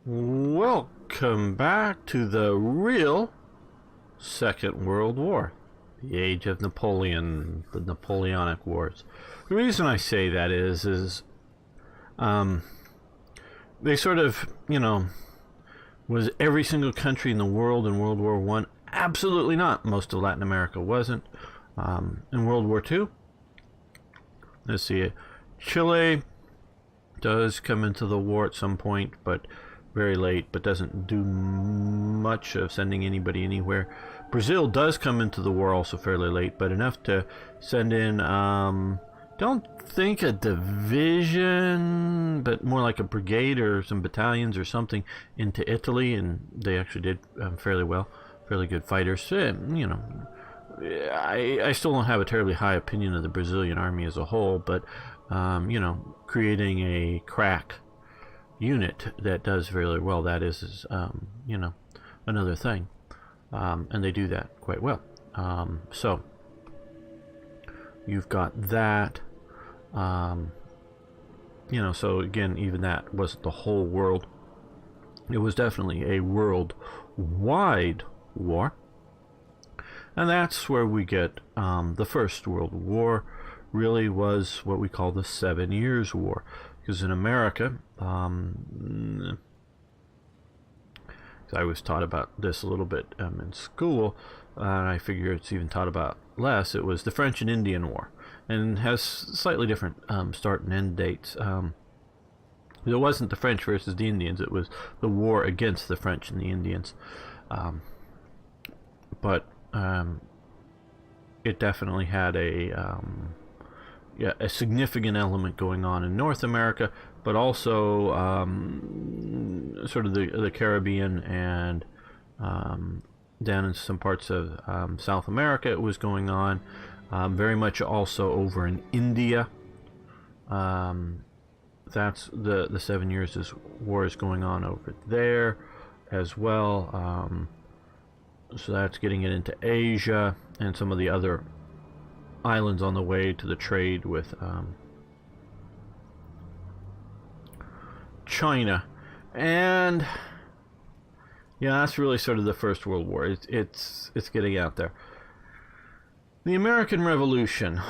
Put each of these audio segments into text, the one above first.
Welcome back to the real Second World War, the age of Napoleon, the Napoleonic Wars. The reason I say that is they sort of, was every single country in the world in World War One? Absolutely not. Most of Latin America wasn't. In World War Two, let's see, Chile does come into the war at some point, but very late, but doesn't do much of sending anybody anywhere. Brazil does come into the war also fairly late, but enough to send in, don't think a division, but more like a brigade or some battalions or something into Italy, and they actually did fairly well, fairly good fighters. I still don't have a terribly high opinion of the Brazilian army as a whole, but, creating a crack unit that does really well, that is another thing, and they do that quite well. So you've got that, so again, even that wasn't the whole world. It was definitely a worldwide war, and that's where we get the First World War. Really was what we call the 7 Years' War. Because in America, I was taught about this a little bit in school, and I figure it's even taught about less. It was the French and Indian War, and has slightly different start and end dates. It wasn't the French versus the Indians; it was the war against the French and the Indians. But it definitely had a significant element going on in North America, but also sort of the Caribbean and down in some parts of South America it was going on. Very much also over in India. That's the 7 Years' War is going on over there as well. So that's getting it into Asia and some of the other islands on the way to the trade with China, and that's really sort of the First World War. It's getting out there. The American Revolution.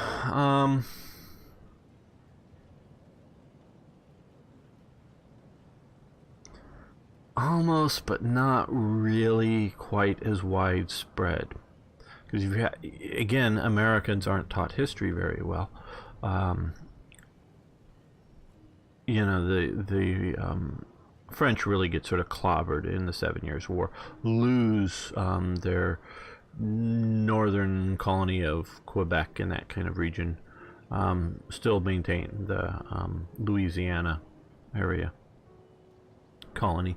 Almost, but not really quite as widespread. Because again, Americans aren't taught history very well. The French really get sort of clobbered in the 7 Years' War, lose their northern colony of Quebec and that kind of region, still maintain the Louisiana area colony,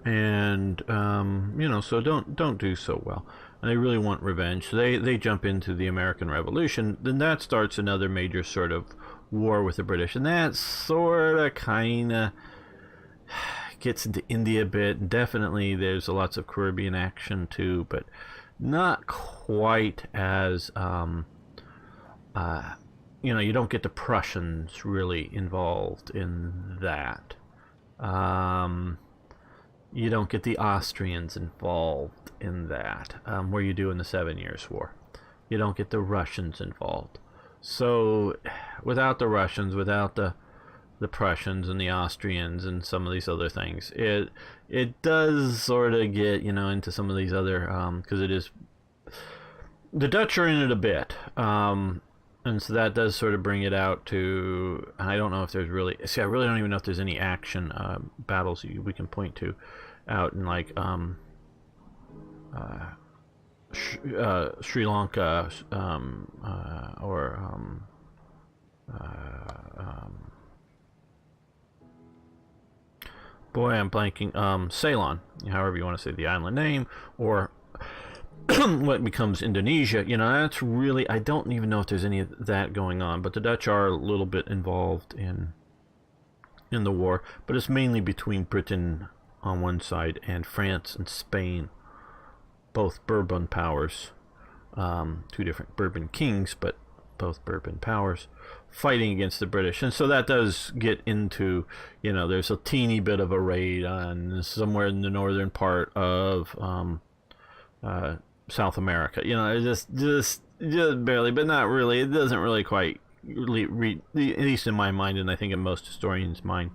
and so don't do so well. And they really want revenge, so they jump into the American Revolution. Then that starts another major sort of war with the British, and that sort of kind of gets into India a bit, and definitely there's lots of Caribbean action too, but not quite as you don't get the Prussians really involved in that. You don't get the Austrians involved in that, where you do in the 7 Years' War. You don't get the Russians involved. So, without the Russians, without the Prussians and the Austrians and some of these other things, it does sort of get into some of these other, because it is, the Dutch are in it a bit, and so that does sort of bring it out to, I don't know if there's really, I really don't even know if there's any action battles we can point to out in like Sri Lanka or boy, I'm blanking, Ceylon, however you want to say the island name, or what becomes Indonesia. That's really, I don't even know if there's any of that going on, but the Dutch are a little bit involved in the war, but it's mainly between Britain on one side and France and Spain, both Bourbon powers, two different Bourbon kings, but both Bourbon powers, fighting against the British. And so that does get into, there's a teeny bit of a raid on somewhere in the northern part of South America. Just barely, but not really. It doesn't really quite at least in my mind, and I think in most historians' mind,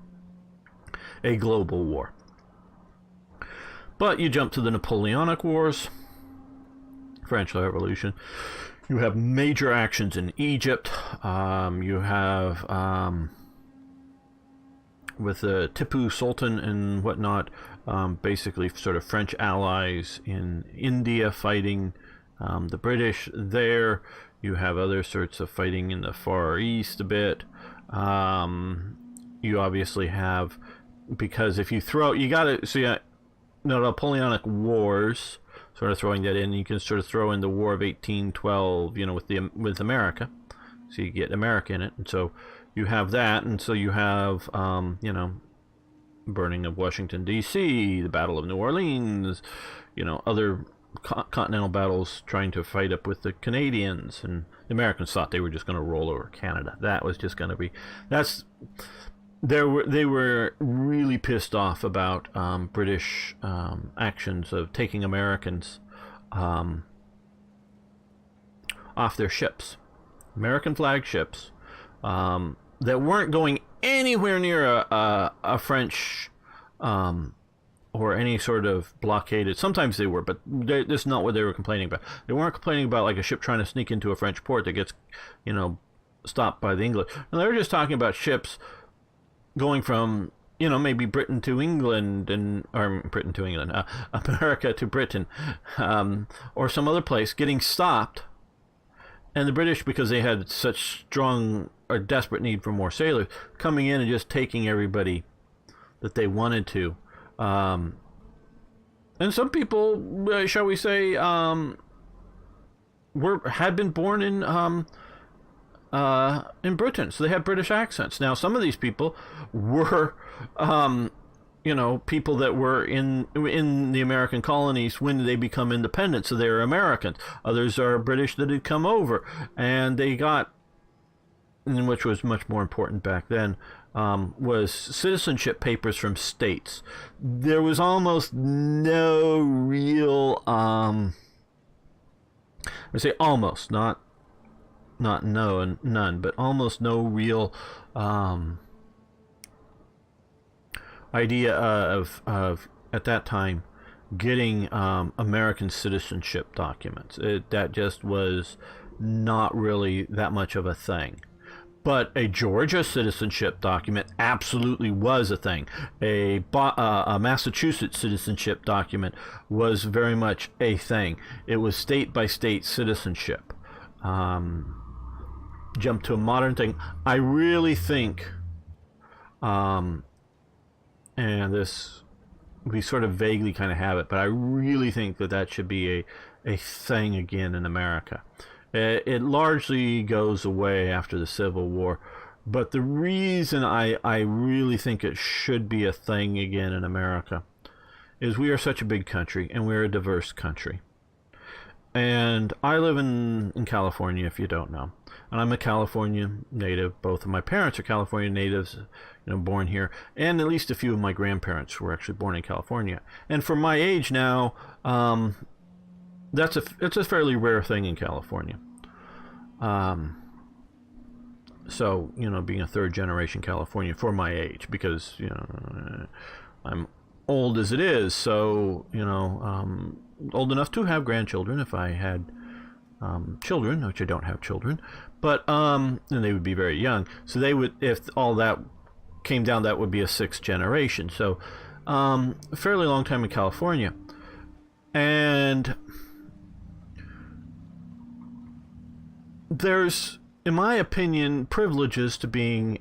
a global war. But you jump to the Napoleonic Wars, French Revolution. You have major actions in Egypt. You have, with the Tipu Sultan and whatnot, basically sort of French allies in India fighting the British there. You have other sorts of fighting in the Far East a bit. You obviously have, because if you throw, you got to, so yeah, Napoleonic Wars, sort of throwing that in, you can sort of throw in the War of 1812, with America, so you get America in it, and so you have that, and so you have, burning of Washington D.C., the Battle of New Orleans, other continental battles trying to fight up with the Canadians, and the Americans thought they were just going to roll over Canada. That was just going to be, they were really pissed off about British actions of taking Americans off their ships, American flag ships, that weren't going anywhere near a French or any sort of blockaded. Sometimes they were, but that's not what they were complaining about. They weren't complaining about like a ship trying to sneak into a French port that gets, stopped by the English. And they were just talking about ships going from, maybe Britain to England, America to Britain, or some other place, getting stopped. And the British, because they had such strong or desperate need for more sailors, coming in and just taking everybody that they wanted to. And some people, shall we say, had been born in Britain, so they had British accents. Now, some of these people were, people that were in the American colonies when they become independent, so they were Americans. Others are British that had come over, and they got, and which was much more important back then, was citizenship papers from states. There was almost no real, I say almost, not no and none, but almost no real idea of at that time getting American citizenship documents. That just was not really that much of a thing. But a Georgia citizenship document absolutely was a thing. A Massachusetts citizenship document was very much a thing. It was state by state citizenship. Jump to a modern thing. I really think, and this, we sort of vaguely kind of have it, but I really think that should be a thing again in America. It largely goes away after the Civil War, but the reason I really think it should be a thing again in America is we are such a big country, and we're a diverse country. And I live in California, if you don't know. And I'm a California native. Both of my parents are California natives, born here. And at least a few of my grandparents were actually born in California. And for my age now, it's a fairly rare thing in California. So, being a third generation California for my age, because, I'm old as it is, so, old enough to have grandchildren if I had children, which I don't have children, but and they would be very young, so they would, if all that came down, that would be a sixth generation, so a fairly long time in California. And there's, in my opinion, privileges to being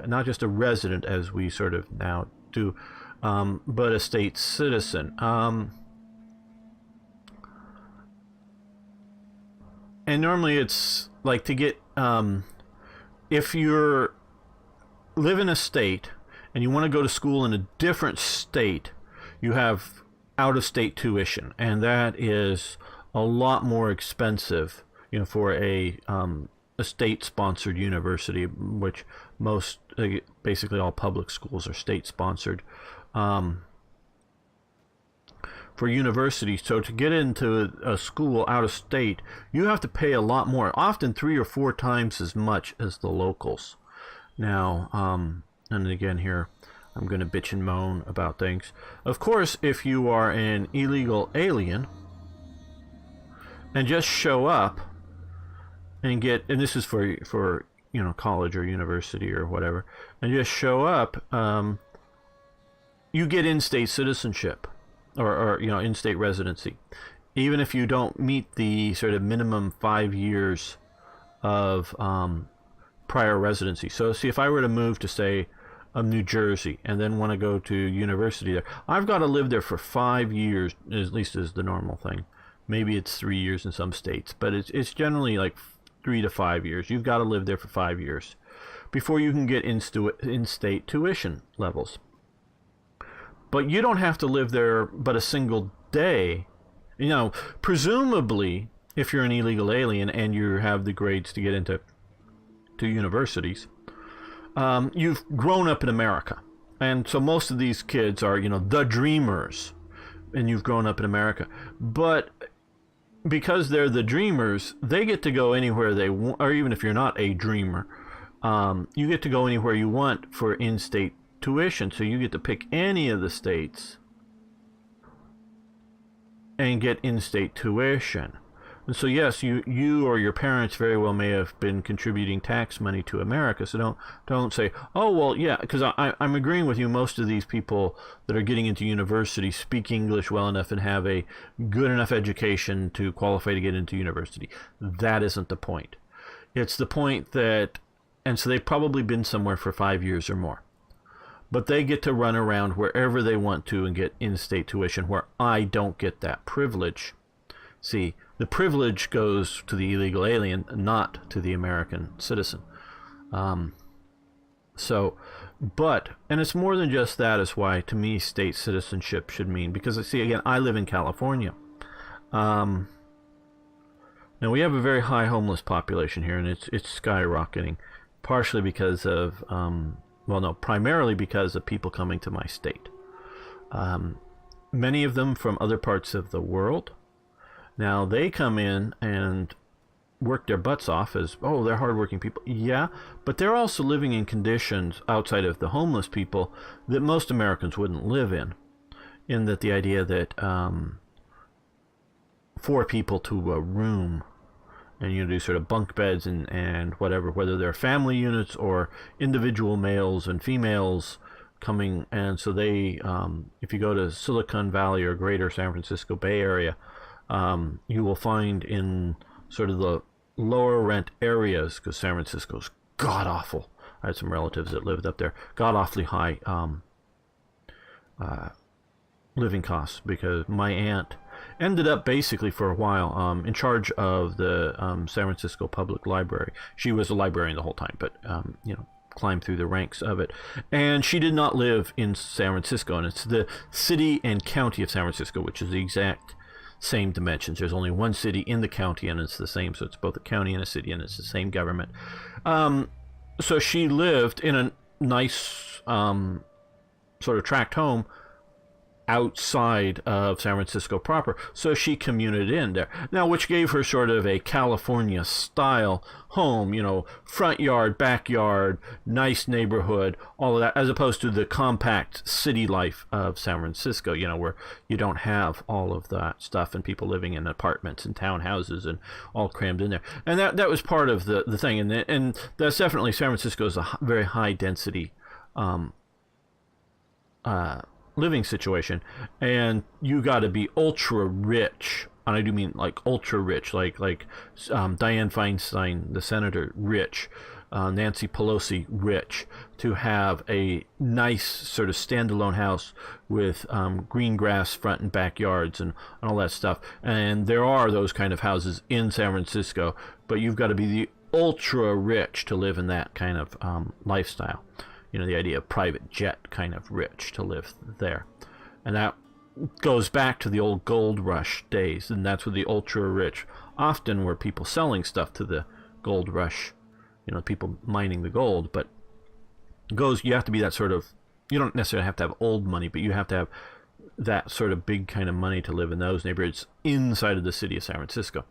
not just a resident, as we sort of now do, but a state citizen. And normally it's like to get, if you're live in a state and you want to go to school in a different state, you have out-of-state tuition, and that is a lot more expensive, for a a state-sponsored university, which most, basically all public schools are state-sponsored. For universities, so to get into a school out of state, you have to pay a lot more, often 3 or 4 times as much as the locals. Now, and again here, I'm going to bitch and moan about things. Of course, if you are an illegal alien and just show up and get, and this is for college or university or whatever, and just show up, you get in-state citizenship. Or in-state residency, even if you don't meet the sort of minimum 5 years of prior residency. So, see, if I were to move to, say, New Jersey and then want to go to university there, I've got to live there for 5 years, at least is the normal thing. Maybe it's 3 years in some states, but it's generally like 3 to 5 years. You've got to live there for 5 years before you can get in-state tuition levels. But you don't have to live there but a single day. Presumably, if you're an illegal alien and you have the grades to get into universities, you've grown up in America. And so most of these kids are, the dreamers, and you've grown up in America. But because they're the dreamers, they get to go anywhere they want, or even if you're not a dreamer, you get to go anywhere you want for in-state tuition. So you get to pick any of the states and get in-state tuition. And so yes, you or your parents very well may have been contributing tax money to America. So don't say, oh well, yeah, because I'm agreeing with you. Most of these people that are getting into university speak English well enough and have a good enough education to qualify to get into university. That isn't the point. It's the point that, and so they've probably been somewhere for 5 years or more. But they get to run around wherever they want to and get in-state tuition, where I don't get that privilege. See, the privilege goes to the illegal alien, not to the American citizen. And it's more than just that is why, to me, state citizenship should mean, because, see, again, I live in California. Now, we have a very high homeless population here, and it's skyrocketing, partially because of... primarily because of people coming to my state. Many of them from other parts of the world. Now, they come in and work their butts off as, they're hardworking people. Yeah, but they're also living in conditions outside of the homeless people that most Americans wouldn't live in that the idea that 4 people to a room, and do sort of bunk beds and whatever, whether they're family units or individual males and females coming. And so they, if you go to Silicon Valley or greater San Francisco Bay Area, you will find in sort of the lower rent areas, because San Francisco's god-awful. I had some relatives that lived up there. God-awfully high living costs, because my aunt ended up basically for a while in charge of the San Francisco Public Library. She was a librarian the whole time, but climbed through the ranks of it. And she did not live in San Francisco, and it's the city and county of San Francisco, which is the exact same dimensions. There's only one city in the county, and it's the same, so it's both a county and a city, and it's the same government. So she lived in a nice sort of tract home outside of San Francisco proper, so she commuted in there. Now, which gave her sort of a California style home, front yard, backyard, nice neighborhood, all of that, as opposed to the compact city life of San Francisco, where you don't have all of that stuff and people living in apartments and townhouses and all crammed in there. And that was part of the thing, and that's definitely, San Francisco is a very high density living situation, and you got to be ultra rich, and I do mean like ultra rich, like Dianne Feinstein, the senator, rich, Nancy Pelosi, rich, to have a nice sort of standalone house with green grass front and backyards and all that stuff. And there are those kind of houses in San Francisco, but you've got to be the ultra rich to live in that kind of lifestyle. The idea of private jet kind of rich to live there. And that goes back to the old gold rush days, and that's where the ultra rich often were people selling stuff to the gold rush, people mining the gold. But you have to be that sort of, you don't necessarily have to have old money, but you have to have that sort of big kind of money to live in those neighborhoods inside of the city of San Francisco.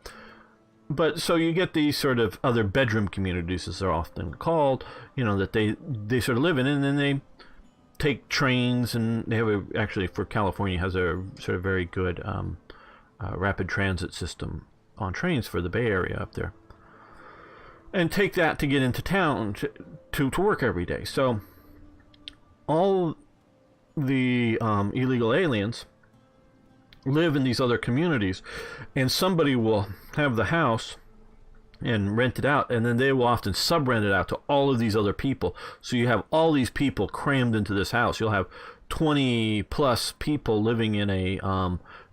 But so you get these sort of other bedroom communities, as they're often called, that they sort of live in, and then they take trains, and they have actually, for California, has a sort of very good rapid transit system on trains for the Bay Area up there, and take that to get into town to work every day. So all the illegal aliens live in these other communities, and somebody will have the house and rent it out, and then they will often sub-rent it out to all of these other people. So you have all these people crammed into this house. You'll have 20 plus people living in a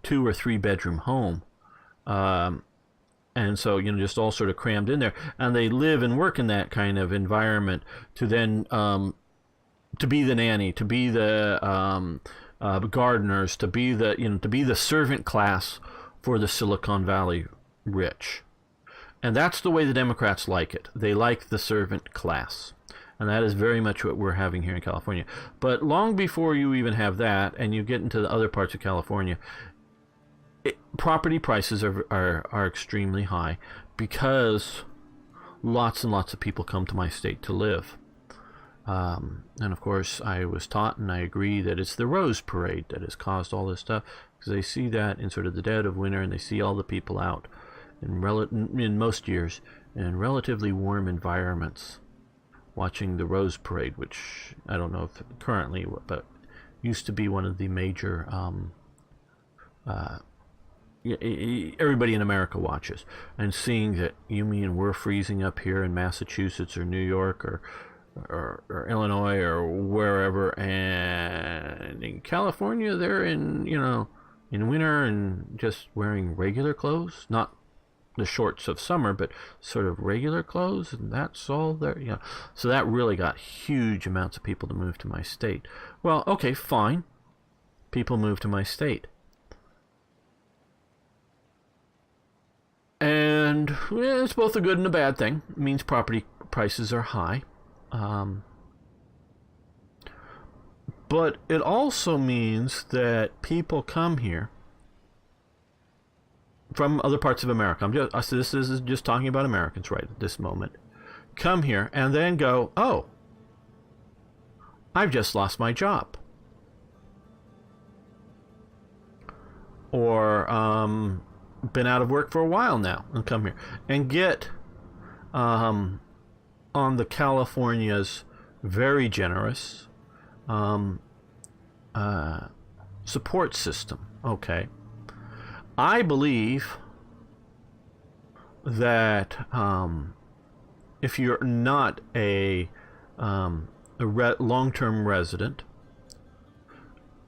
2 or 3 bedroom home, and so just all sort of crammed in there, and they live and work in that kind of environment to then to be the nanny, to be the gardeners, to be the servant class for the Silicon Valley rich. And that's the way the Democrats like it. They like the servant class. And that is very much what we're having here in California. But long before you even have that, and you get into the other parts of California, property prices are extremely high, because lots and lots of people come to my state to live. And of course, I was taught, and I agree, that it's the Rose Parade that has caused all this stuff, because they see that in sort of the dead of winter, and they see all the people out in most years in relatively warm environments watching the Rose Parade, which I don't know if currently, but used to be one of the major everybody in America watches, and seeing that, you mean we're freezing up here in Massachusetts or New York or Illinois or wherever, and in California they're in winter and just wearing regular clothes, not the shorts of summer, but sort of regular clothes, and that's all there. So that really got huge amounts of people to move to my state. Well, okay, fine. People move to my state, and it's both a good and a bad thing. It means property prices are high. But it also means that people come here from other parts of America. This is just talking about Americans right at this moment. Come here and then go, oh, I've just lost my job. Or been out of work for a while now, and come here and get on the California's very generous support system. Okay. I believe that if you're not a long-term resident,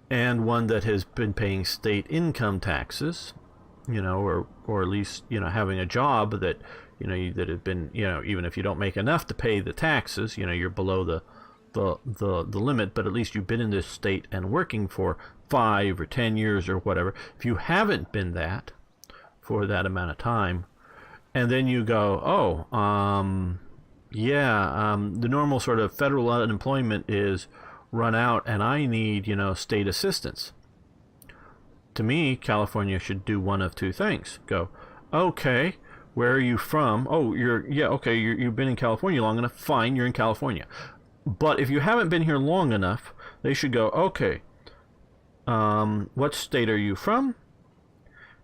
and one that has been paying state income taxes, or at least having a job that that have been, even if you don't make enough to pay the taxes, you're below the limit, but at least you've been in this state and working for 5 or 10 years or whatever. If you haven't been that for that amount of time, and then you go, the normal sort of federal unemployment is run out, and I need, state assistance. To me, California should do one of two things. Go, okay, where are you from? Oh, you've been in California long enough. Fine, you're in California. But if you haven't been here long enough, they should go, okay, what state are you from?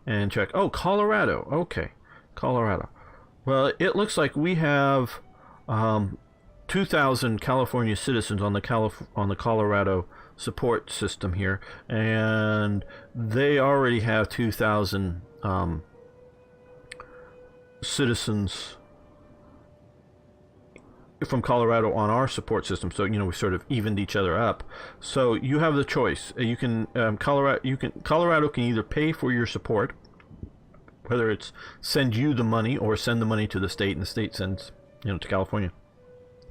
And check, oh, Colorado. Okay, Colorado. Well, it looks like we have 2,000 California citizens on the Colorado support system here, and they already have 2,000 citizens from Colorado on our support system. So we sort of evened each other up. So you have the choice. You can Colorado can either pay for your support, whether it's send you the money or send the money to the state, and the state sends to California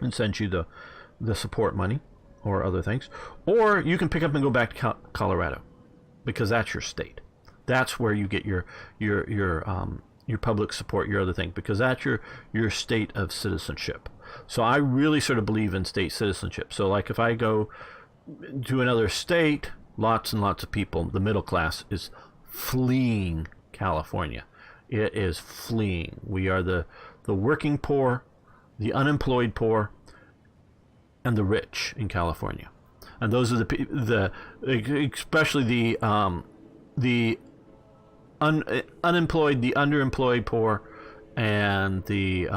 and sends you the support money or other things, or you can pick up and go back to Colorado, because that's your state. That's where you get your your public support, your other thing, because that's your state of citizenship. So I really sort of believe in state citizenship. So like if I go to another state, lots and lots of people, the middle class is fleeing California. It is fleeing. We are the working poor, the unemployed poor, and the rich in California. And those are especially the unemployed, the underemployed poor, and the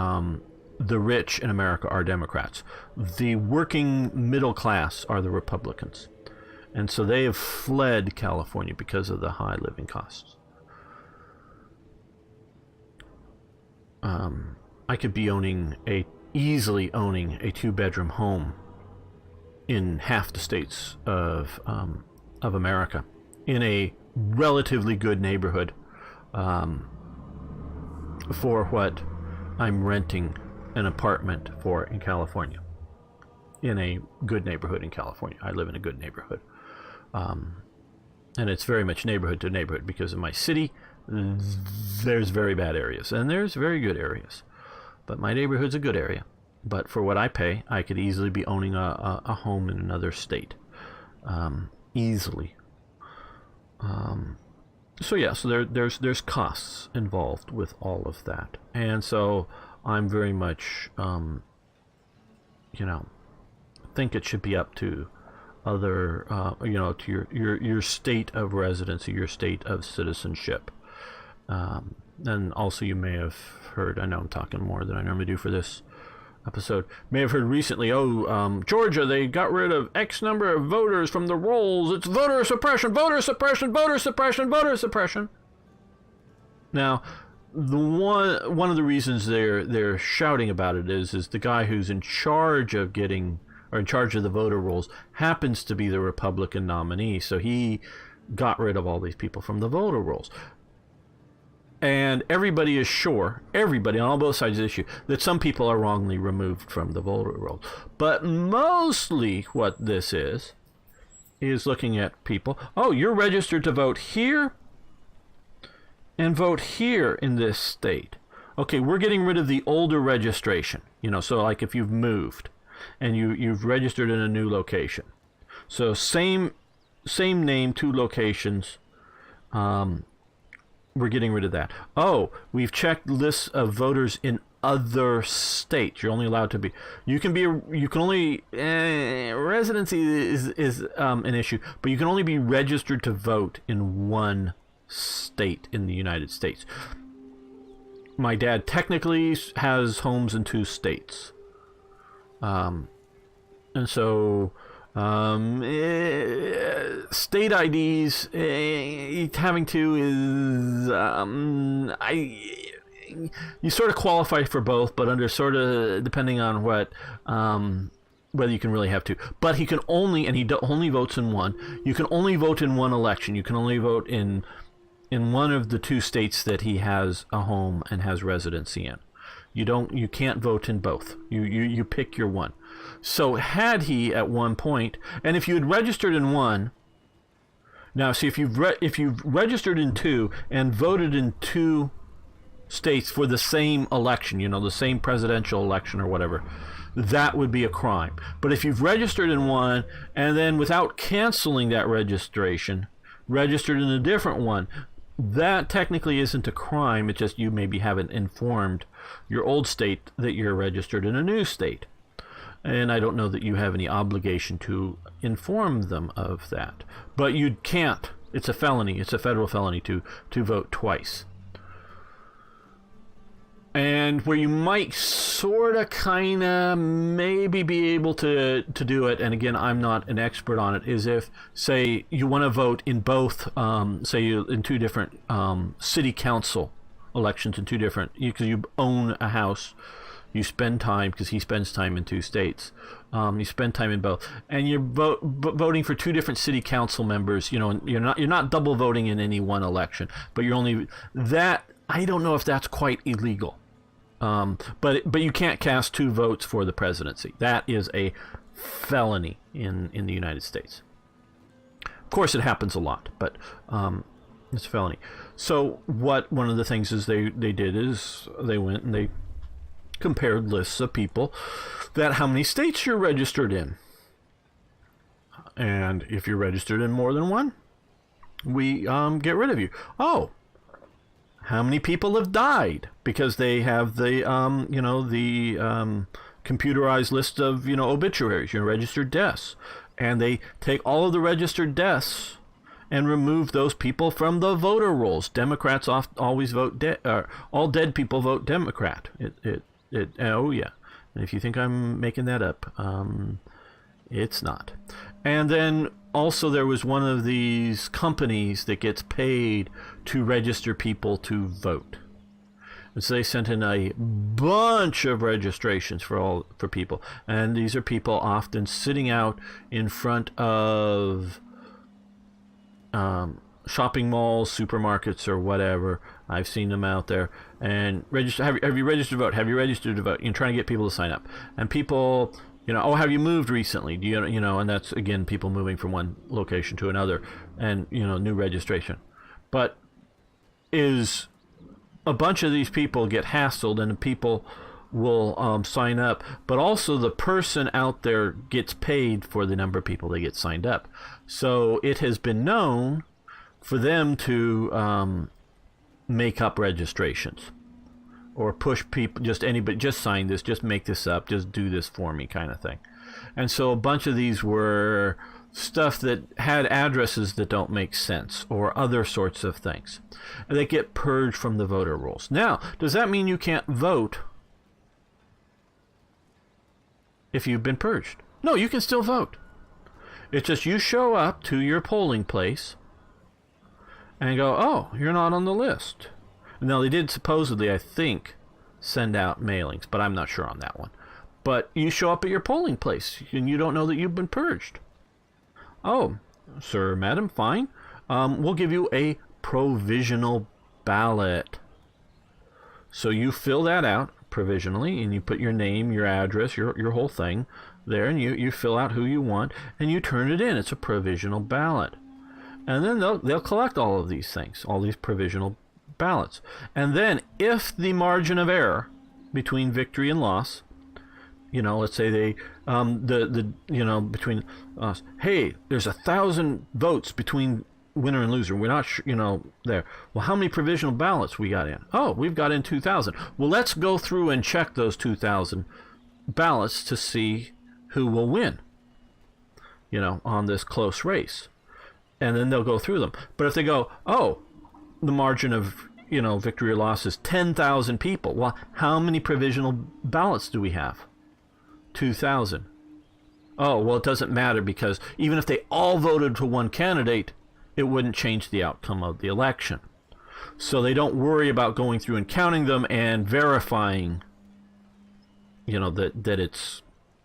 rich in America are Democrats. The working middle class are the Republicans. And so they have fled California because of the high living costs. I could be easily owning a 2-bedroom home in half the states of America, in a relatively good neighborhood, for what I'm renting an apartment for in California. In a good neighborhood in California. I live in a good neighborhood. And it's very much neighborhood to neighborhood, because in my city, there's very bad areas and there's very good areas. But my neighborhood's a good area. But for what I pay, I could easily be owning a home in another state. Easily. So yeah, so there's costs involved with all of that. And so I'm very much, think it should be up to other, to your state of residency, your state of citizenship. And also you may have heard, I know I'm talking more than I normally do for this episode, may have heard recently, Georgia, they got rid of X number of voters from the rolls. It's voter suppression, voter suppression, voter suppression, voter suppression. Now, one of the reasons they're shouting about it is the guy who's in charge of the voter rolls happens to be the Republican nominee, so he got rid of all these people from the voter rolls. And everybody is sure, everybody on both sides of the issue, that some people are wrongly removed from the voter rolls. But mostly what this is looking at people, you're registered to vote here and vote here in this state. Okay, we're getting rid of the older registration. So like if you've moved and you've registered in a new location. So same name, 2 locations. We're getting rid of that. We've checked lists of voters in other states. You're only allowed to be. Residency is an issue, but you can only be registered to vote in one state in the United States. My dad technically has homes in 2 states, and so. State IDs, having to is, you sort of qualify for both, but under sort of, depending on what, whether you can really have 2. But he can only, and he only votes in one, you can only vote in one election. You can only vote in one of the 2 states that he has a home and has residency in. You can't vote in both. You pick your one. So had he at one point, and if you had registered in one, now see if you've registered in 2 and voted in 2 states for the same election, the same presidential election or whatever, that would be a crime. But if you've registered in one and then without canceling that registration, registered in a different one, that technically isn't a crime. It's just you maybe haven't informed your old state that you're registered in a new state. And I don't know that you have any obligation to inform them of that. But you can't. It's a felony. It's a federal felony to vote twice. And where you might sort of kind of maybe be able to do it, and again, I'm not an expert on it, is if, say, you want to vote in both, in 2 different city council elections in 2 different, because you own a house, you spend time, because he spends time in 2 states, you spend time in both, and you're voting for 2 different city council members, you're not double voting in any one election, but you're only, that, I don't know if that's quite illegal. But you can't cast 2 votes for the presidency. That is a felony in the United States. Of course, it happens a lot, but It's a felony. So one of the things is they did is they went and they compared lists of people that how many states you're registered in. And if you're registered in more than one, we get rid of you. Oh, how many people have died? Because they have the computerized list of obituaries, registered deaths, and they take all of the registered deaths and remove those people from the voter rolls. Democrats always vote all dead people vote Democrat. Oh yeah. And if you think I'm making that up, it's not. And then also there was one of these companies that gets paid to register people to vote. And so they sent in a bunch of registrations for people. And these are people often sitting out in front of shopping malls, supermarkets, or whatever. I've seen them out there. And have you registered to vote? Have you registered to vote? You're trying to get people to sign up. And people, have you moved recently? Do and that's, again, people moving from one location to another. And, new registration. But is a bunch of these people get hassled, and the people will sign up, but also the person out there gets paid for the number of people that get signed up. So it has been known for them to make up registrations or push people, anybody, just sign this, just make this up, just do this for me kind of thing. And so a bunch of these were stuff that had addresses that don't make sense or other sorts of things. And they get purged from the voter rolls. Now, does that mean you can't vote if you've been purged? No, you can still vote. It's just you show up to your polling place and go, oh, you're not on the list. Now, they did supposedly, I think, send out mailings, but I'm not sure on that one. But you show up at your polling place and you don't know that you've been purged. Oh, sir, madam, fine. We'll give you a provisional ballot. So you fill that out provisionally, and you put your name, your address, your whole thing there, and you fill out who you want, and you turn it in. It's a provisional ballot. And then they'll collect all of these things, all these provisional ballots. And then if the margin of error between victory and loss, let's say they, between us, hey, there's 1,000 votes between winner and loser. We're not sure, there. Well, how many provisional ballots we got in? Oh, we've got in 2,000. Well, let's go through and check those 2,000 ballots to see who will win, on this close race. And then they'll go through them. But if they go, oh, the margin of, victory or loss is 10,000 people. Well, how many provisional ballots do we have? 2,000. Oh, well, it doesn't matter because even if they all voted for one candidate, it wouldn't change the outcome of the election. So they don't worry about going through and counting them and verifying, that it's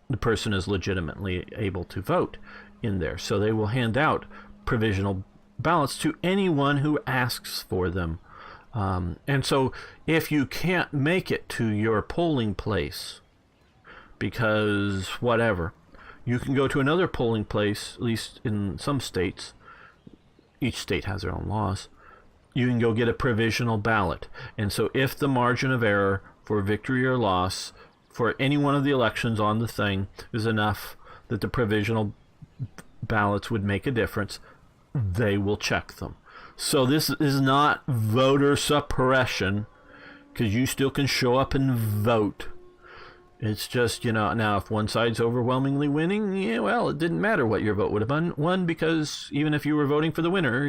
the person is legitimately able to vote in there. So they will hand out provisional ballots to anyone who asks for them. And so if you can't make it to your polling place, because whatever, you can go to another polling place, at least in some states. Each state has their own laws. You can go get a provisional ballot. And so if the margin of error for victory or loss for any one of the elections on the thing is enough that the provisional ballots would make a difference, they will check them. So this is not voter suppression, because you still can show up and vote. It's just, now if one side's overwhelmingly winning, yeah, well, it didn't matter what your vote would have been won, because even if you were voting for the winner,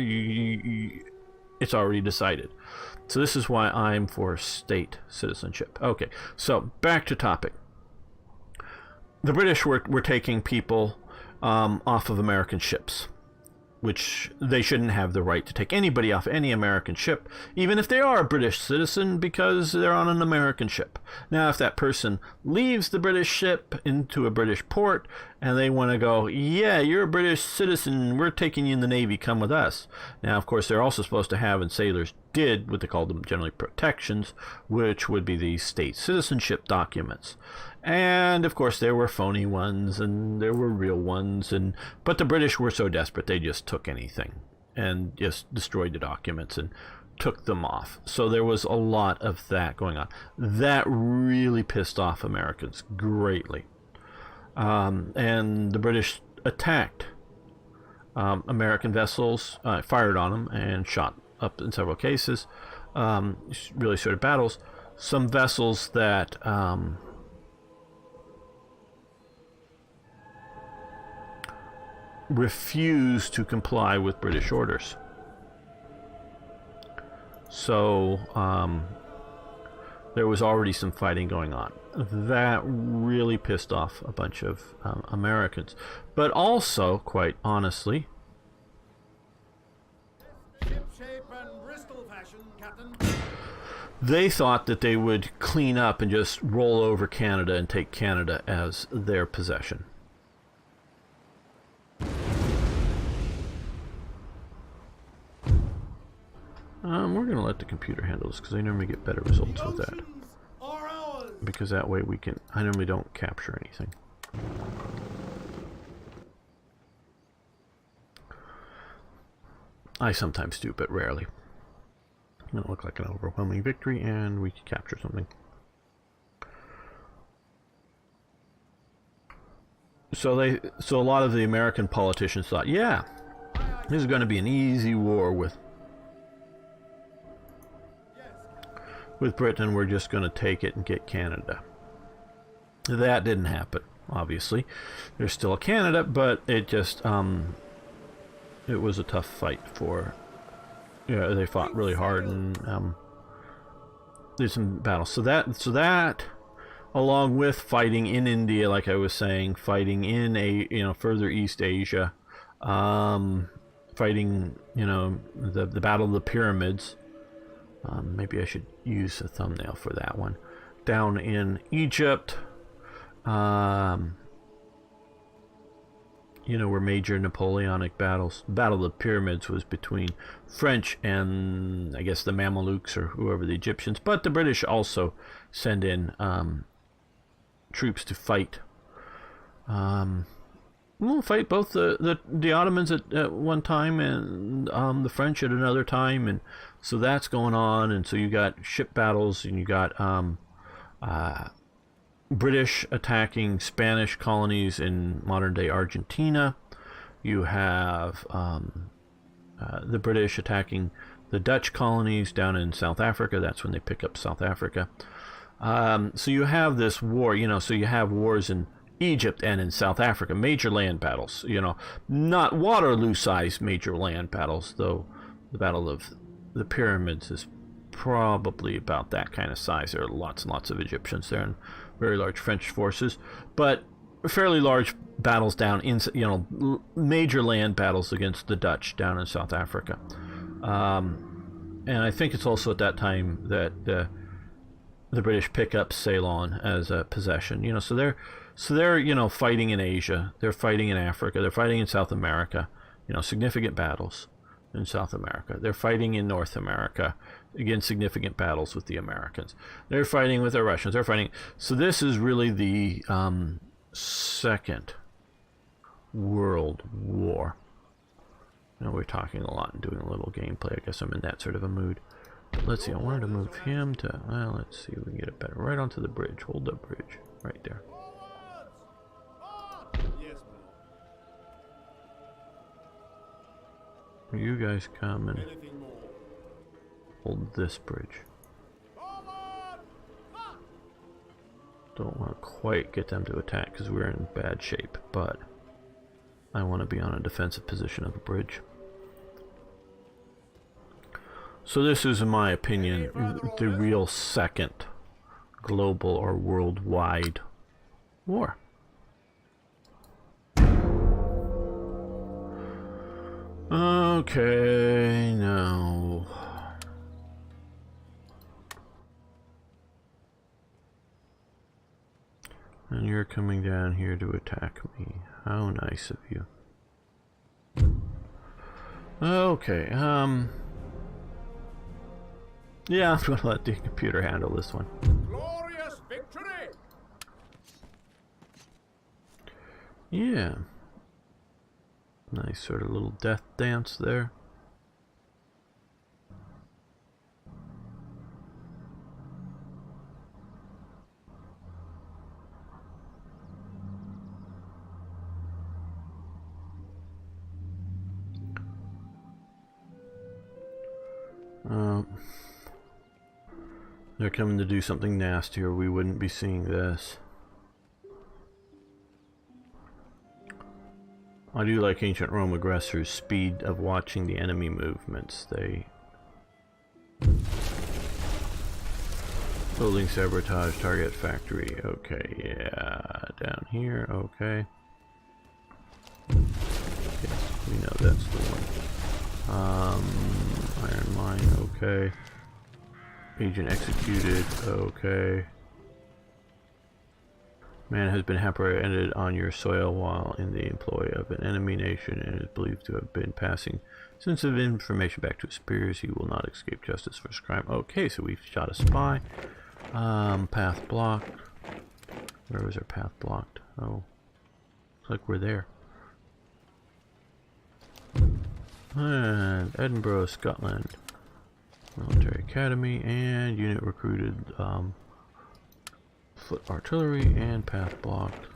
it's already decided. So this is why I'm for state citizenship. Okay, so back to topic. The British were taking people off of American ships, which they shouldn't have the right to take anybody off any American ship, even if they are a British citizen, because they're on an American ship. Now, if that person leaves the British ship into a British port, and they want to go, yeah, you're a British citizen, we're taking you in the Navy, come with us. Now, of course, they're also supposed to have, and sailors did, what they called them generally protections, which would be the state citizenship documents. And of course there were phony ones and there were real ones, but the British were so desperate they just took anything and just destroyed the documents and took them off. So there was a lot of that going on. That really pissed off Americans greatly. And the British attacked American vessels, fired on them, and shot up in several cases. Really started battles. Some vessels that refused to comply with British orders. So there was already some fighting going on. That really pissed off a bunch of Americans. But also, quite honestly, they thought that they would clean up and just roll over Canada and take Canada as their possession. We're going to let the computer handle this because I normally get better results with that. Because that way I normally don't capture anything. I sometimes do, but rarely. It doesn't look like an overwhelming victory, and we can capture something. So a lot of the American politicians thought, yeah, this is going to be an easy war with Britain. We're just going to take it and get Canada. That didn't happen, obviously. There's still a Canada, but it just it was a tough fight for. Yeah, they fought really hard and there's some battles. So that, along with fighting in India, like I was saying, fighting in further East Asia, fighting the Battle of the Pyramids. Maybe I should use a thumbnail for that one. Down in Egypt, were major Napoleonic battles. The Battle of the Pyramids was between French and, I guess, the Mamelukes or whoever, the Egyptians. But the British also send in troops to fight. We'll fight both the Ottomans at one time and the French at another time, and so that's going on. And so you got ship battles, and you got British attacking Spanish colonies in modern-day Argentina. You have the British attacking the Dutch colonies down in South Africa. That's when they pick up South Africa. So you have this war, so you have wars in Egypt and in South Africa, major land battles, not Waterloo-sized major land battles, though the Battle of the Pyramids is probably about that kind of size. There are lots and lots of Egyptians there and very large French forces, but fairly large battles down in, major land battles against the Dutch down in South Africa. And I think it's also at that time that the British pick up Ceylon as a possession. So they're fighting in Asia, they're fighting in Africa, they're fighting in South America. Significant battles in South America. They're fighting in North America. Again, significant battles with the Americans. They're fighting with the Russians. They're fighting. So this is really the Second World War. We're talking a lot and doing a little gameplay. I guess I'm in that sort of a mood. But let's see. I wanted to move him to. Well, let's see if we can get it better. Right onto the bridge. Hold the bridge. Right there. You guys come and hold this bridge. Don't want to quite get them to attack because we're in bad shape, but I want to be on a defensive position of the bridge. So this is, in my opinion, the real second global or worldwide war. Okay, no. And you're coming down here to attack me. How nice of you. Okay, yeah, I'm gonna let the computer handle this one. Glorious victory! Yeah. Nice sort of little death dance there. They're coming to do something nasty, or we wouldn't be seeing this. I do like ancient Rome aggressors' speed of watching the enemy movements. They building sabotage target factory. Okay, yeah, down here. Okay. Yes, we know that's the one. Iron mine. Okay. Agent executed. Okay. Man has been apprehended on your soil while in the employ of an enemy nation and is believed to have been passing sensitive information back to his superiors. He will not escape justice for his crime. Okay, so we've shot a spy. Path blocked. Where was our path blocked? Oh, looks like we're there. And Edinburgh, Scotland. Military Academy and unit recruited. Foot artillery and path blocked.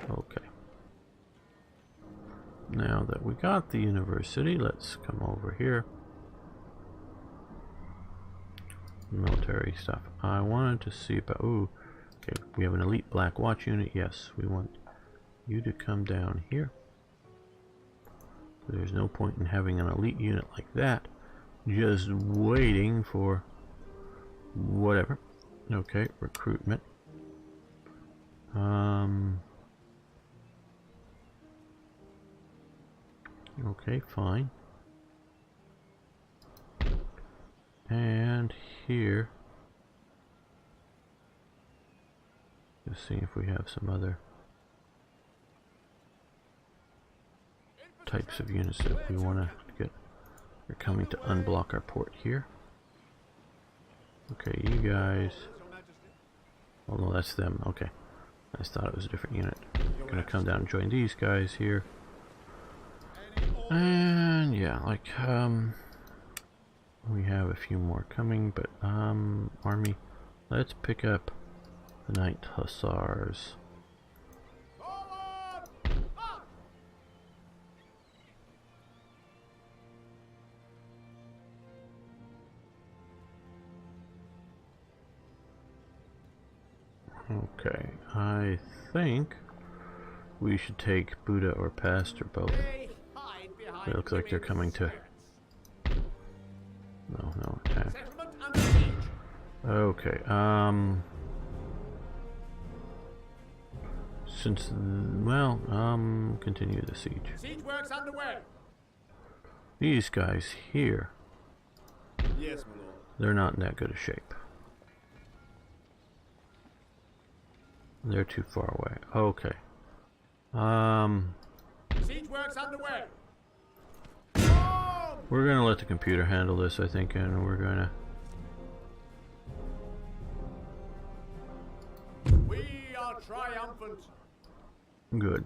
Okay. Now that we got the university, let's come over here. Military stuff. I wanted to see about. Ooh, okay. We have an elite Black Watch unit. Yes, we want you to come down here. There's no point in having an elite unit like that, just waiting for whatever. Okay, recruitment. Okay, fine. And here, let's see if we have some other types of units that we want to get. They're coming to unblock our port here. Okay, you guys. Oh no, that's them. Okay, I just thought it was a different unit. Gonna come down and join these guys here. And yeah, like we have a few more coming, but army. Let's pick up the Night Hussars. Okay, I think we should take Buddha or Pest or both. It looks like they're coming to. No attack. Okay, since, well, continue the siege. Siege works underway. These guys here, yes, my lord. They're not in that good a shape. They're too far away. Okay. Siege works underway. We're gonna let the computer handle this, I think, and we're gonna. We are triumphant. Good.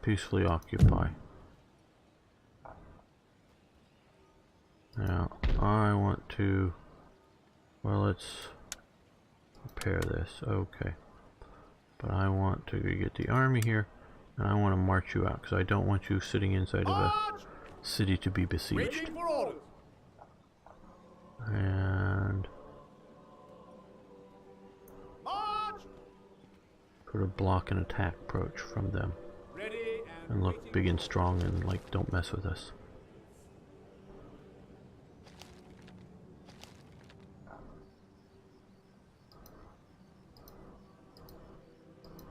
Peacefully occupy. Now, I want to. Well, let's repair this. Okay. But I want to get the army here, and I want to march you out because I don't want you sitting inside of a city to be besieged. And put a block and attack approach from them, and look big and strong and like don't mess with us.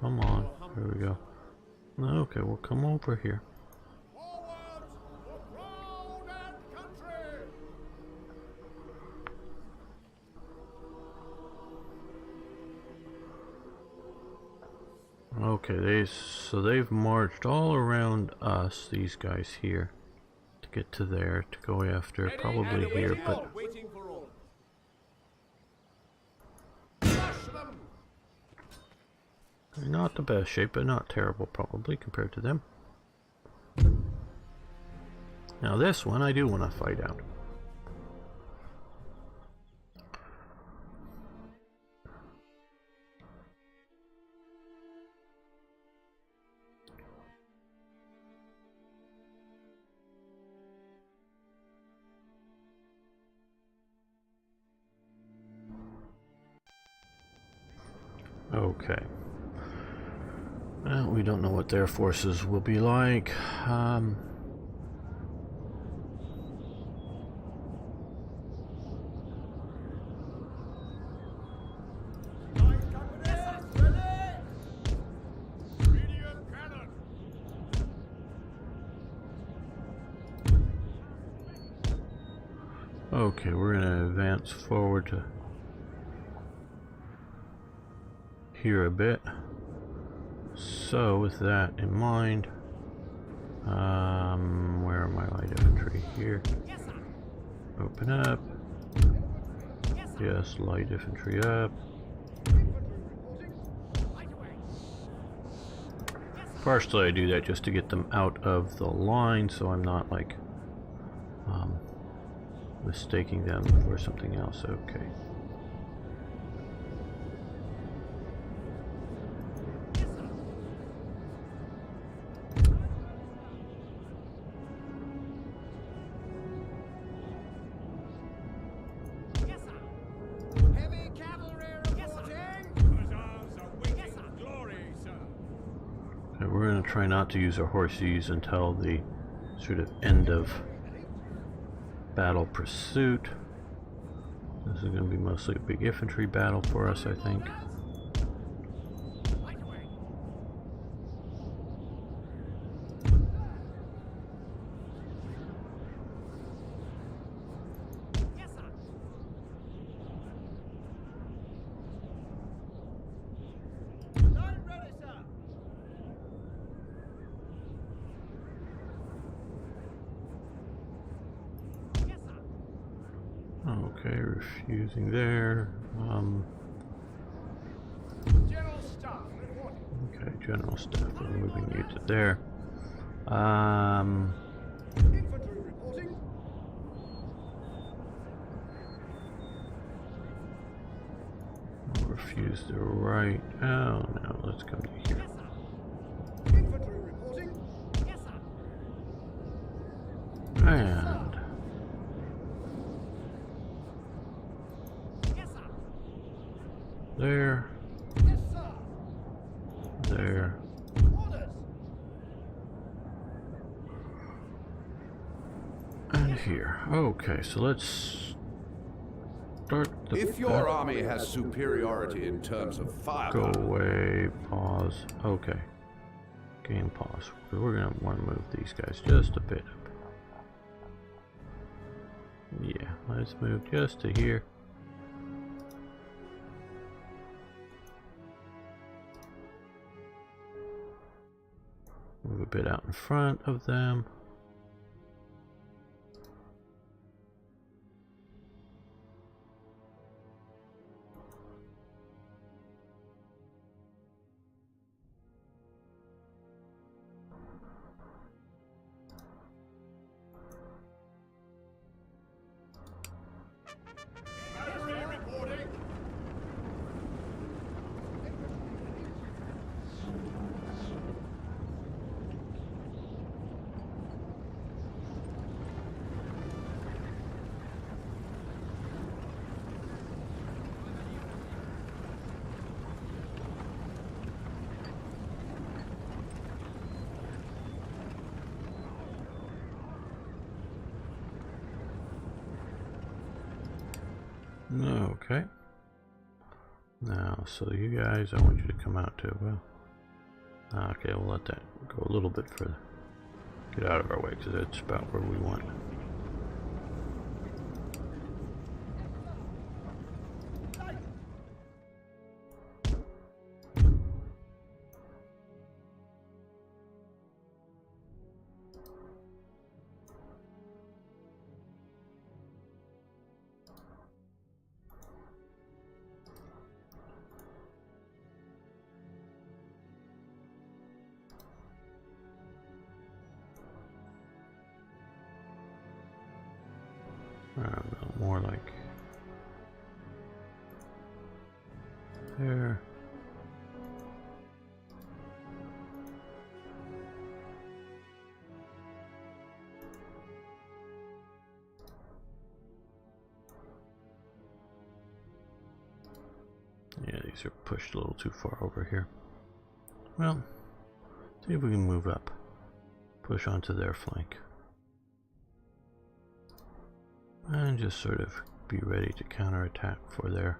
Come on, here we go. Okay, we'll come over here. Okay, so they've marched all around us, these guys here, to get to there, to go after, probably here, but they're not the best shape, but not terrible probably compared to them. Now this one I do want to fight out. Okay. Well, we don't know what their forces will be like. Okay, we're going to advance forward to here a bit. So, with that in mind, where are my light infantry? Here. Open up. Yes, light infantry up. Partially I do that just to get them out of the line so I'm not like mistaking them for something else. Okay. We're going to try not to use our horses until the sort of end of battle pursuit. This is going to be mostly a big infantry battle for us, I think. Okay, refusing there. Okay, general staff, we're moving you to there. Infantry reporting. Refuse the right. Oh no, let's come to here. Infantry reporting. And there. Yes, sir. There. Orders. And here. Okay, so let's start the If your army has superiority in terms of Go firepower, away, pause. Okay. Game pause. We're gonna want to move these guys just a bit. Yeah, let's move just to here. Move a bit out in front of them. Infantry reporting. Okay. Now, so you guys, I want you to come out too. Well, okay, we'll let that go a little bit further. Get out of our way, because that's about where we want. More like there. Yeah, these are pushed a little too far over here. Well, see if we can move up. Push onto their flank. And just sort of be ready to counterattack for their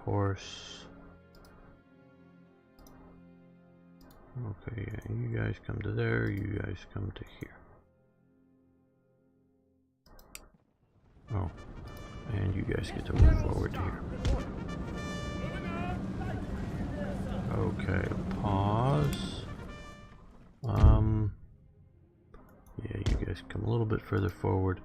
horse. Okay, yeah, you guys come to there, you guys come to here. Oh, and you guys get to move forward to here. Okay, pause. Yeah, you guys come a little bit further forward.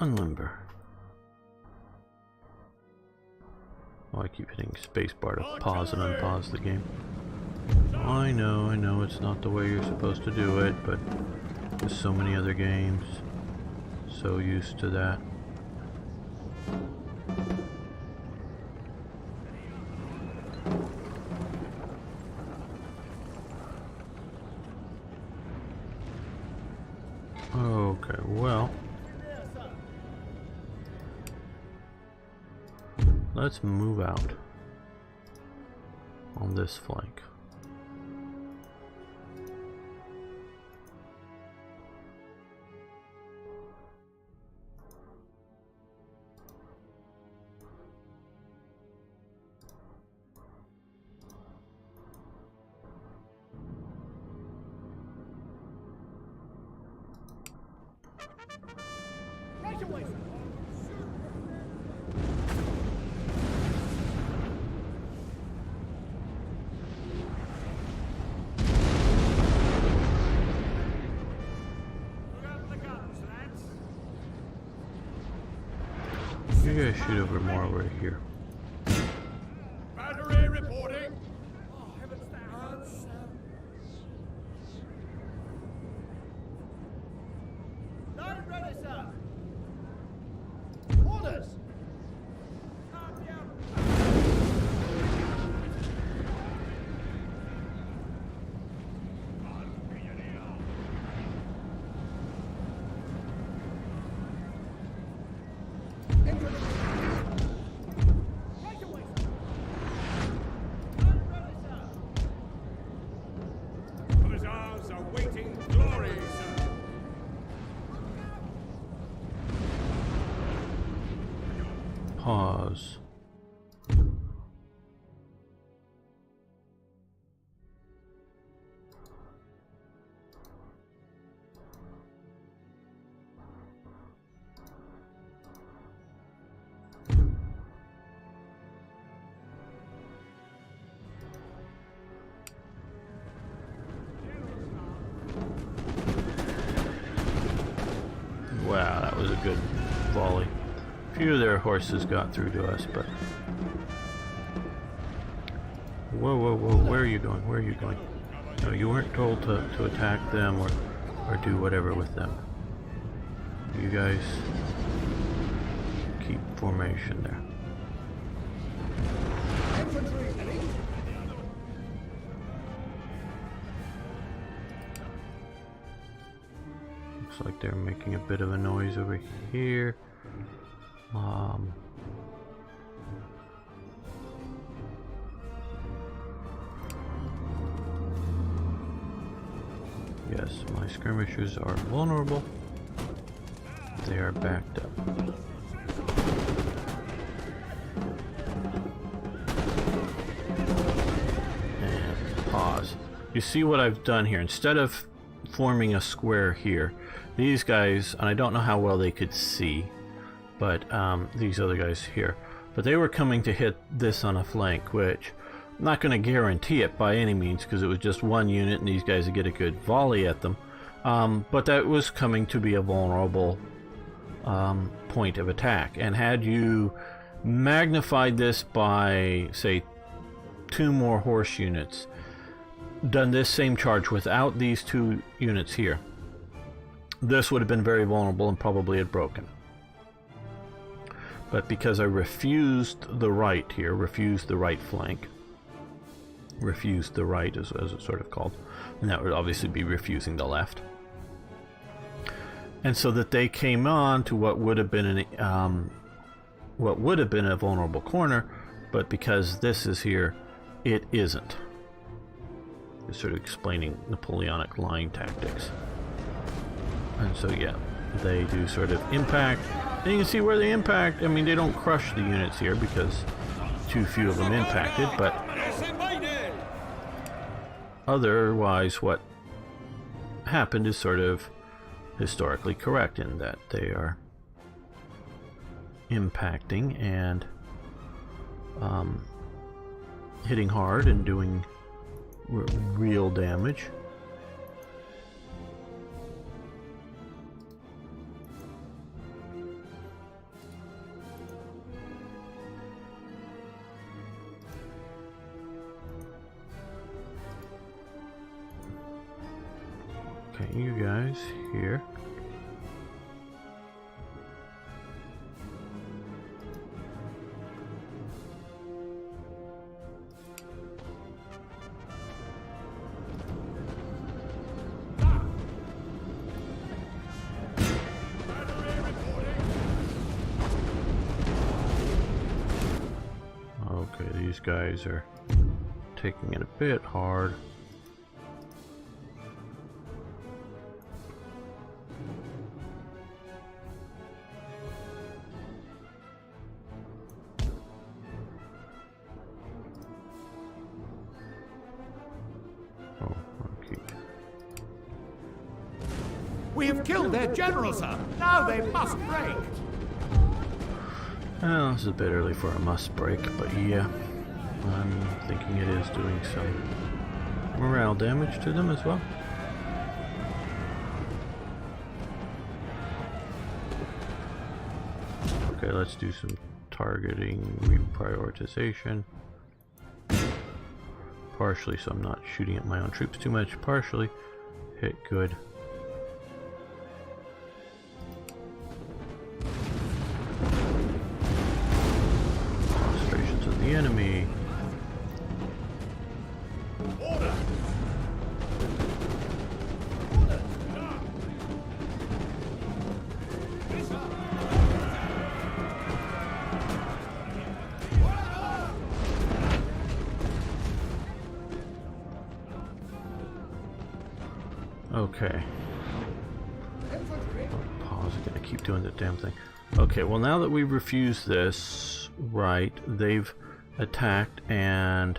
Unlimber. Oh, I keep hitting spacebar to pause and unpause the game. I know, it's not the way you're supposed to do it, but there's so many other games. So used to that. Okay, well. Let's move out on this flank. Right away, sir. You guys shoot over more over here. Battery reporting. Oh, heavens, that Line ready, sir. Orders. Hussars awaiting glory, sir. Pause. Wow, that was a good volley. A few of their horses got through to us, but... Whoa, whoa, whoa, where are you going? Where are you going? No, you weren't told to attack them or do whatever with them. You guys keep formation there. Infantry ready. Looks like they're making a bit of a noise over here. Yes, my skirmishers are vulnerable. They are backed up. And pause. You see what I've done here? Instead of forming a square here, these guys, and I don't know how well they could see, but these other guys here, but they were coming to hit this on a flank, which I'm not going to guarantee it by any means because it was just one unit and these guys would get a good volley at them, but that was coming to be a vulnerable point of attack. And had you magnified this by, say, 2 more horse units, done this same charge without these 2 units here, this would have been very vulnerable and probably had broken. But because I refused the right here, refused the right flank, refused the right as it's sort of called, and that would obviously be refusing the left. And so that they came on to what would have been a vulnerable corner, but because this is here, it isn't. It's sort of explaining Napoleonic line tactics. And so yeah, they do sort of impact. And you can see where they impact. I mean, they don't crush the units here because too few of them impacted, but otherwise what happened is sort of historically correct in that they are impacting and hitting hard and doing real damage. Okay, you guys here. Okay, these guys are taking it a bit hard. We have killed their general, sir. Now they must break. Well, this is a bit early for a must break, but yeah, I'm thinking it is doing some morale damage to them as well. Okay, let's do some targeting reprioritization. Partially, so I'm not shooting at my own troops too much. Partially, hit good. Concentrations of the enemy. Order! Okay. Pause, I'm gonna keep doing that damn thing. Okay, well now that we've refused this, right, they've attacked and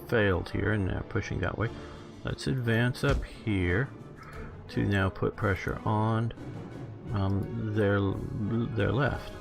failed here and they're pushing that way. Let's advance up here to now put pressure on their left.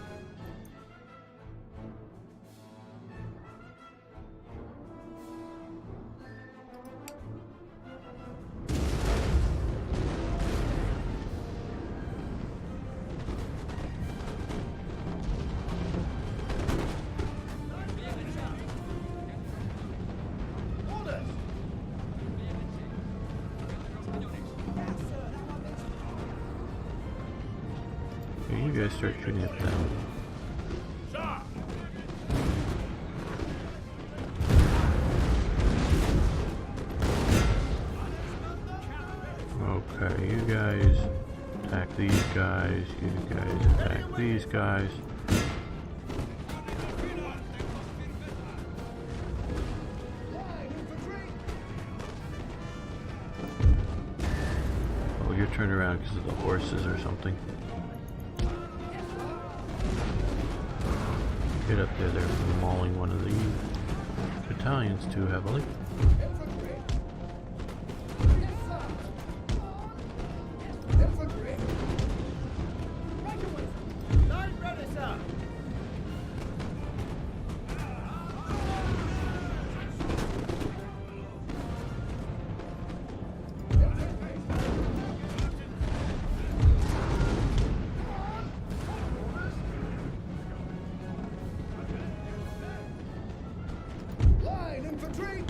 Okay, you guys start shooting at them. Okay, you guys attack these guys, you guys attack these guys. Oh, you're turned around because of the horses or something. Get up there, they're mauling one of the battalions too heavily. Line ready, sir. Line infantry.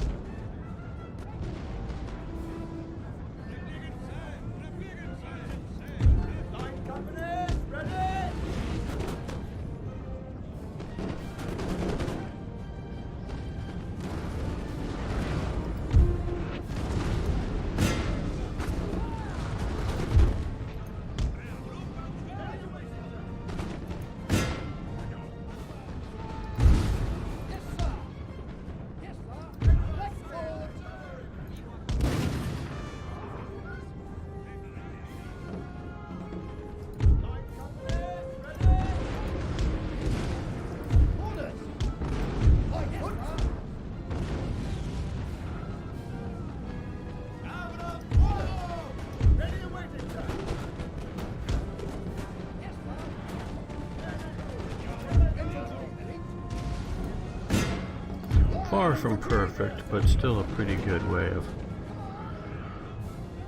Far from perfect, but still a pretty good way of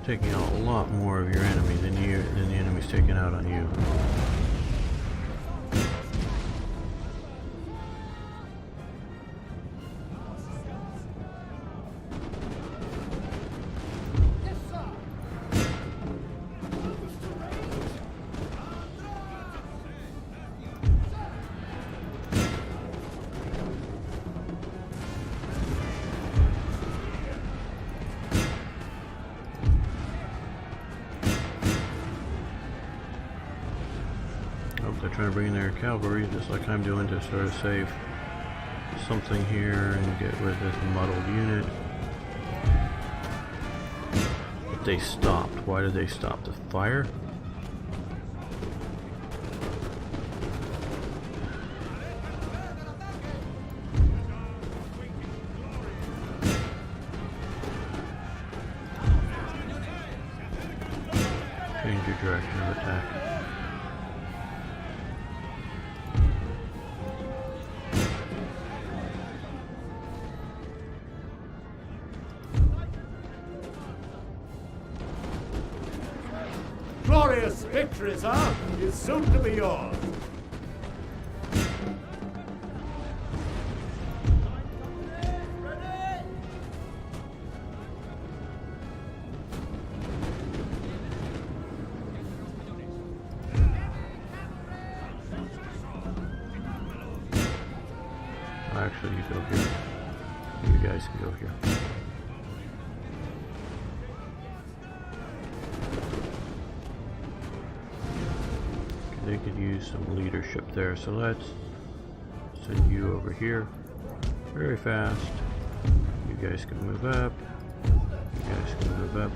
taking out a lot more of your enemy than the enemy's taking out on you. They're trying to bring in their cavalry, just like I'm doing, to sort of save something here and get rid of this muddled unit. But they stopped. Why did they stop? The fire? Change your direction of attack. Glorious victory, sir, is soon to be yours. Actually, you go here. You guys can go here. They could use some leadership there, so let's send you over here very fast. You guys can move up. You guys can move up.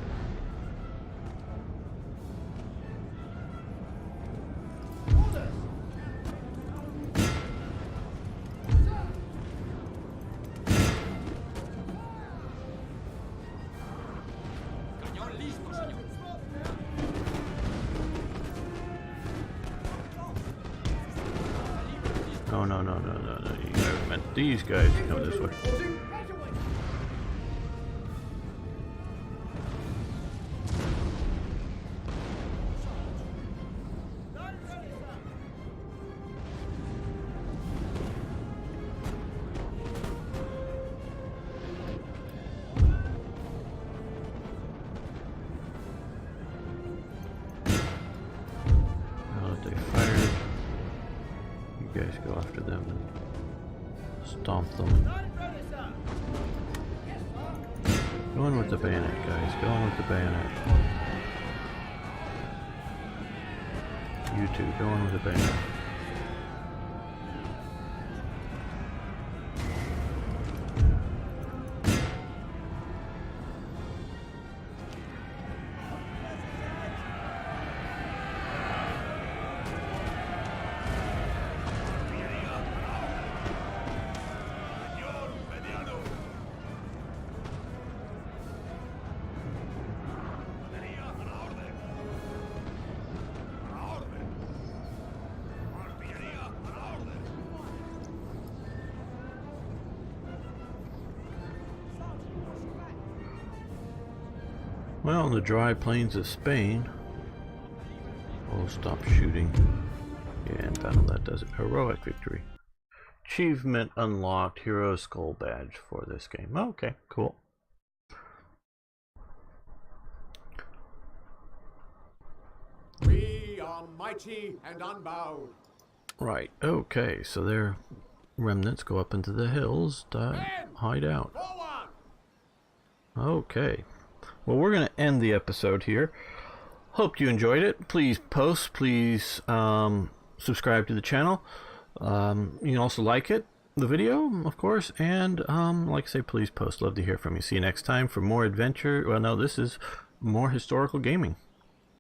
Oh, no. You guys meant these guys to come this way. Now that they fired, you guys go after them and stomp them. Go in with the bayonet, guys. Go in with the bayonet. You two, go in with the bayonet. Well, in the dry plains of Spain, we'll stop shooting. Yeah, and battle that does it. Heroic victory. Achievement unlocked. Hero Skull badge for this game. Okay, cool. We are mighty and unbowed. Right, okay, so their remnants go up into the hills to hide out. Okay. Well, we're going to end the episode here. Hope you enjoyed it. Please post. Please subscribe to the channel. You can also like it, the video, of course. And like I say, please post. Love to hear from you. See you next time for more adventure. Well, no, this is more historical gaming.